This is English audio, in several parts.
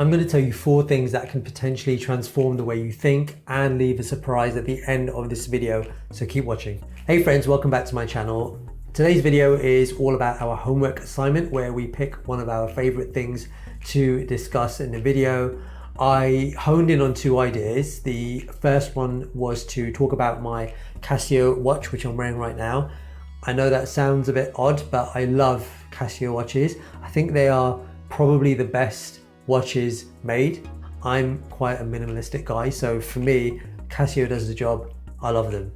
I'm going to tell you 4 things that can potentially transform the way you think and leave a surprise at the end of this video, so keep watching. Hey friends, welcome back to my channel. Today's video is all about our homework assignment where we pick one of our favorite things to discuss in the video. I honed in on 2 ideas. The first one was to talk about my Casio watch, which I'm wearing right now. I know that sounds a bit odd, but I love Casio watches. I think they are probably the best watches made. I'm quite a minimalistic guy, so for me, Casio does the job. I love them.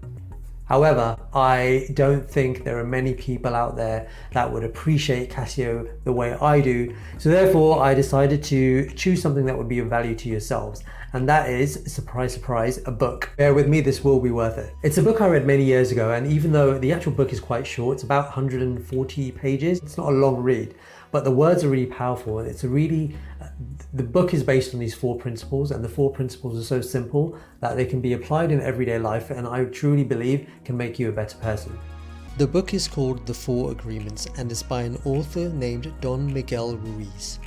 However, I don't think there are many people out there that would appreciate Casio the way I do. So therefore, I decided to choose something that would be of value to yourselves. And that is, surprise, surprise, a book. Bear with me, this will be worth it. It's a book I read many years ago, and even though the actual book is quite short, it's about 140 pages. It's not a long read, but the words are really powerful. And it's a really, the book is based on these 4 principles, and the 4 principles are so simple that they can be applied in everyday life, and I truly believe can make you a better person. The book is called The 4 Agreements and is by an author named Don Miguel Ruiz.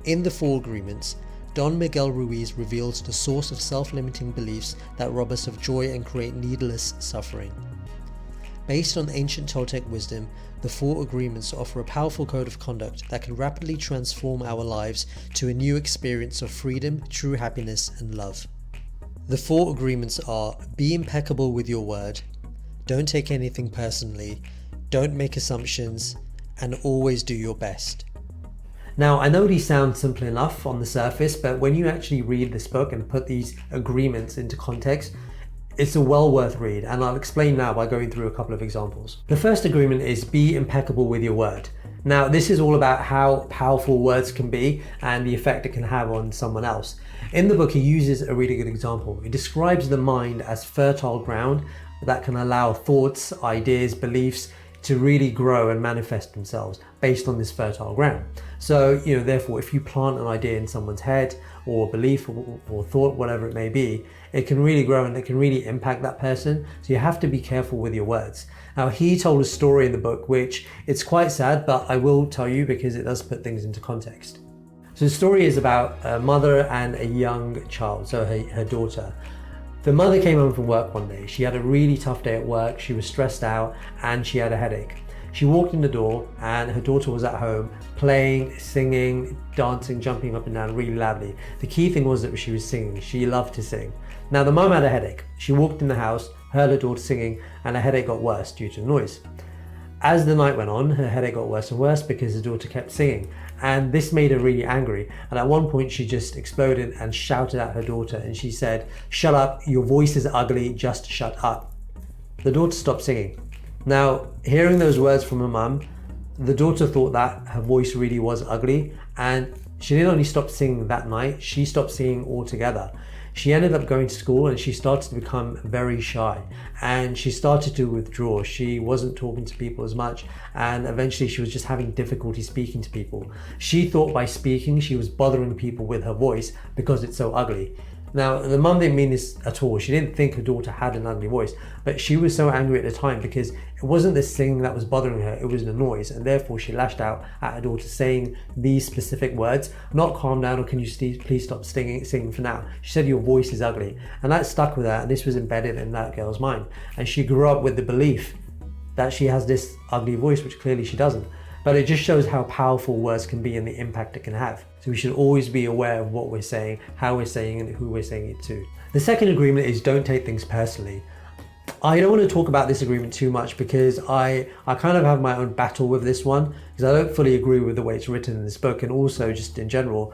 In The 4 Agreements, Don Miguel Ruiz reveals the source of self-limiting beliefs that rob us of joy and create needless suffering. Based on ancient Toltec wisdom, the 4 agreements offer a powerful code of conduct that can rapidly transform our lives to a new experience of freedom, true happiness, and love. The 4 agreements are: be impeccable with your word, don't take anything personally, don't make assumptions, and always do your best. Now, I know these sound simple enough on the surface, but when you actually read this book and put these agreements into context, it's a well worth read, and I'll explain now by going through a couple of examples. The first agreement is be impeccable with your word. Now, this is all about how powerful words can be and the effect it can have on someone else. In the book, he uses a really good example. He describes the mind as fertile ground that can allow thoughts, ideas, beliefs to really grow and manifest themselves based on this fertile ground. So, therefore, if you plant an idea in someone's head or belief or thought, whatever it may be, it can really grow and it can really impact that person. So you have to be careful with your words. Now, he told a story in the book, which it's quite sad, but I will tell you because it does put things into context. So the story is about a mother and a young child, so her daughter. The mother came home from work one day. She had a really tough day at work. She was stressed out and she had a headache. She walked in the door and her daughter was at home playing, singing, dancing, jumping up and down really loudly. The key thing was that she was singing. She loved to sing. Now the mum had a headache. She walked in the house, heard her daughter singing, and her headache got worse due to the noise. As the night went on, her headache got worse and worse because the daughter kept singing. And this made her really angry. And at one point she just exploded and shouted at her daughter and she said, "Shut up, your voice is ugly, just shut up." The daughter stopped singing. Now, hearing those words from her mum, the daughter thought that her voice really was ugly, and she didn't only stop singing that night, she stopped singing altogether. She ended up going to school and she started to become very shy and she started to withdraw. She wasn't talking to people as much and eventually she was just having difficulty speaking to people. She thought by speaking she was bothering people with her voice because it's so ugly. Now, the mum didn't mean this at all. She didn't think her daughter had an ugly voice, but she was so angry at the time because it wasn't the singing that was bothering her, it was the noise, and therefore she lashed out at her daughter saying these specific words, not "calm down" or "can you please stop singing for now." She said, "Your voice is ugly." And that stuck with her, and this was embedded in that girl's mind. And she grew up with the belief that she has this ugly voice, which clearly she doesn't. But it just shows how powerful words can be and the impact it can have. So we should always be aware of what we're saying, how we're saying it, and who we're saying it to. The second agreement is don't take things personally. I don't want to talk about this agreement too much because I kind of have my own battle with this one because I don't fully agree with the way it's written in this book, and also just in general,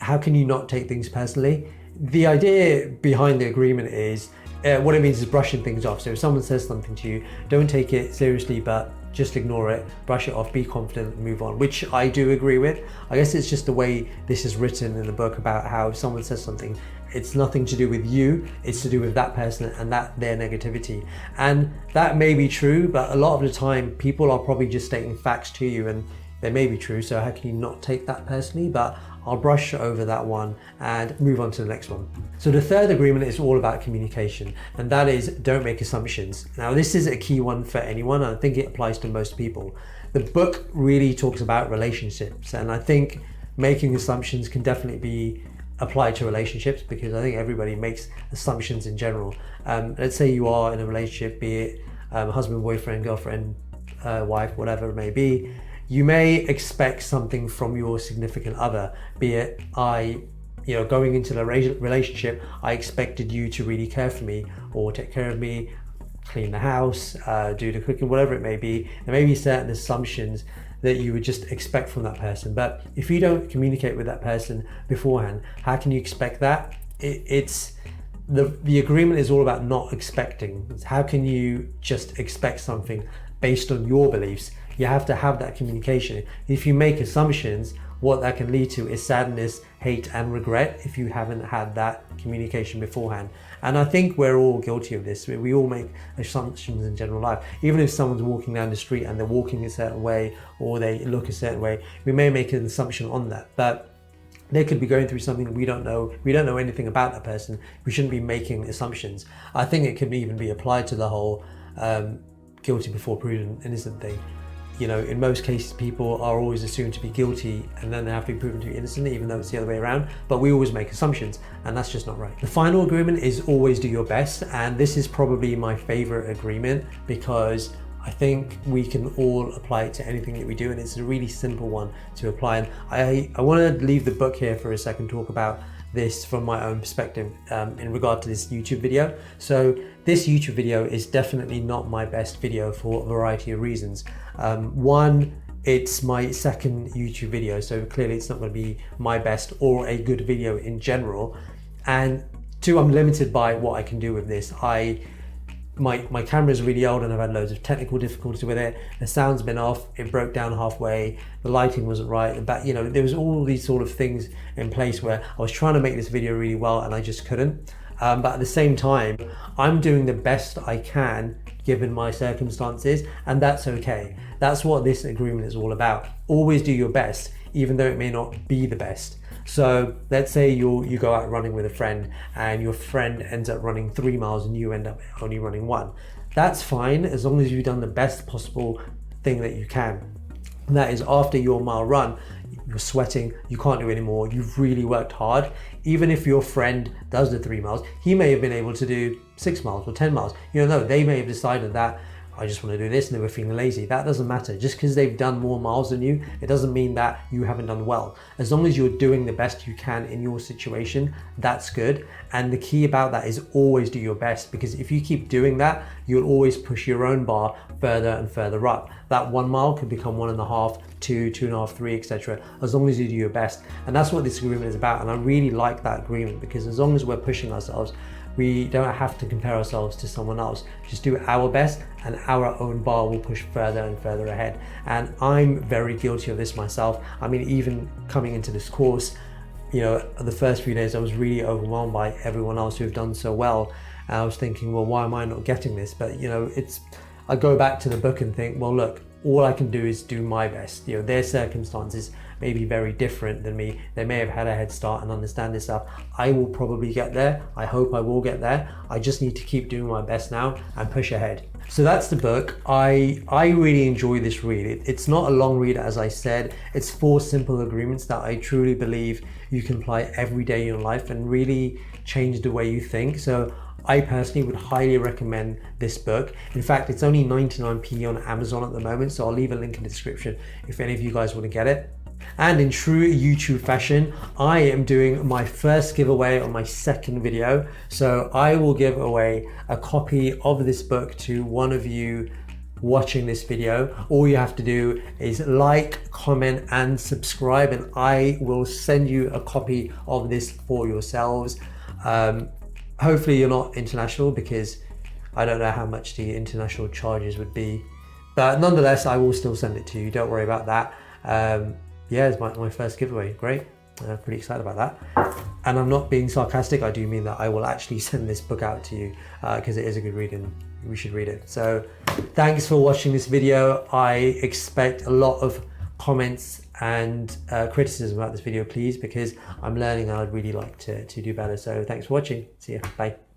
how can you not take things personally? The idea behind the agreement is what it means is brushing things off. So if someone says something to you, don't take it seriously, but just ignore it, brush it off, be confident and move on, which I do agree with. I guess it's just the way this is written in the book about how if someone says something, it's nothing to do with you, it's to do with that person and their negativity. And that may be true, but a lot of the time people are probably just stating facts to you and they may be true, so how can you not take that personally? But I'll brush over that one and move on to the next one. So the third agreement is all about communication, and that is don't make assumptions. Now this is a key one for anyone, and I think it applies to most people. The book really talks about relationships, and I think making assumptions can definitely be applied to relationships, because I think everybody makes assumptions in general. Let's say you are in a relationship, be it husband, boyfriend, girlfriend, wife, whatever it may be. You may expect something from your significant other, be it going into the relationship, I expected you to really care for me or take care of me, clean the house, do the cooking, whatever it may be. There may be certain assumptions that you would just expect from that person. But if you don't communicate with that person beforehand, how can you expect that? It's the agreement is all about not expecting. How can you just expect something based on your beliefs? You have to have that communication. If you make assumptions, what that can lead to is sadness, hate, and regret if you haven't had that communication beforehand. And I think we're all guilty of this. We all make assumptions in general life. Even if someone's walking down the street and they're walking a certain way or they look a certain way, we may make an assumption on that. But they could be going through something that we don't know. We don't know anything about that person. We shouldn't be making assumptions. I think it could even be applied to the whole guilty before proven innocent thing. In most cases, people are always assumed to be guilty and then they have to be proven to be innocent, even though it's the other way around. But we always make assumptions, and that's just not right. The final agreement is always do your best. And this is probably my favorite agreement, because I think we can all apply it to anything that we do, and it's a really simple one to apply. And I want to leave the book here for a second, talk about this from my own perspective in regard to this YouTube video. So this YouTube video is definitely not my best video for a variety of reasons. One, it's my second YouTube video, so clearly it's not going to be my best or a good video in general. And two, I'm limited by what I can do with this. My camera is really old and I've had loads of technical difficulties with it. The sound's been off, it broke down halfway, the lighting wasn't right, there was all these sort of things in place where I was trying to make this video really well and I just couldn't. But at the same time, I'm doing the best I can given my circumstances, and that's okay. That's what this agreement is all about. Always do your best, even though it may not be the best. So let's say you go out running with a friend and your friend ends up running 3 miles and you end up only running 1. That's fine, as long as you've done the best possible thing that you can. And that is, after your mile run, you're sweating, you can't do anymore, you've really worked hard. Even if your friend does the 3 miles, he may have been able to do 6 miles or 10 miles. They may have decided that I just want to do this and they were feeling lazy. That doesn't matter. Just because they've done more miles than you, it doesn't mean that you haven't done well. As long as you're doing the best you can in your situation, that's good. And the key about that is always do your best, because if you keep doing that, you'll always push your own bar further and further up. That 1 mile could become 1.5, 2, 2.5, 3, etc. as long as you do your best. And that's what this agreement is about. And I really like that agreement, because as long as we're pushing ourselves, we don't have to compare ourselves to someone else. Just do our best and our own bar will push further and further ahead. And I'm very guilty of this myself. I mean, even coming into this course, the first few days I was really overwhelmed by everyone else who've done so well. And I was thinking, well, why am I not getting this? But I go back to the book and think, well, look, all I can do is do my best. Their circumstances may be very different than me. They may have had a head start and understand this stuff. I will probably get there. I hope I will get there. I just need to keep doing my best now and push ahead. So that's the book. I really enjoy this read. It's not a long read, as I said. It's 4 simple agreements that I truly believe you can apply every day in your life and really change the way you think. So I personally would highly recommend this book. In fact, it's only 99p on Amazon at the moment, so I'll leave a link in the description if any of you guys want to get it. And in true YouTube fashion, I am doing my first giveaway on my second video. So I will give away a copy of this book to one of you watching this video. All you have to do is like, comment, and subscribe, and I will send you a copy of this for yourselves. Hopefully you're not international, because I don't know how much the international charges would be, but nonetheless, I will still send it to you. Don't worry about that. Yeah, it's my first giveaway. Great. I'm pretty excited about that. And I'm not being sarcastic. I do mean that I will actually send this book out to you, because it is a good read and we should read it. So thanks for watching this video. I expect a lot of comments and criticism about this video, please, because I'm learning and I'd really like to do better. So thanks for watching. See ya. Bye.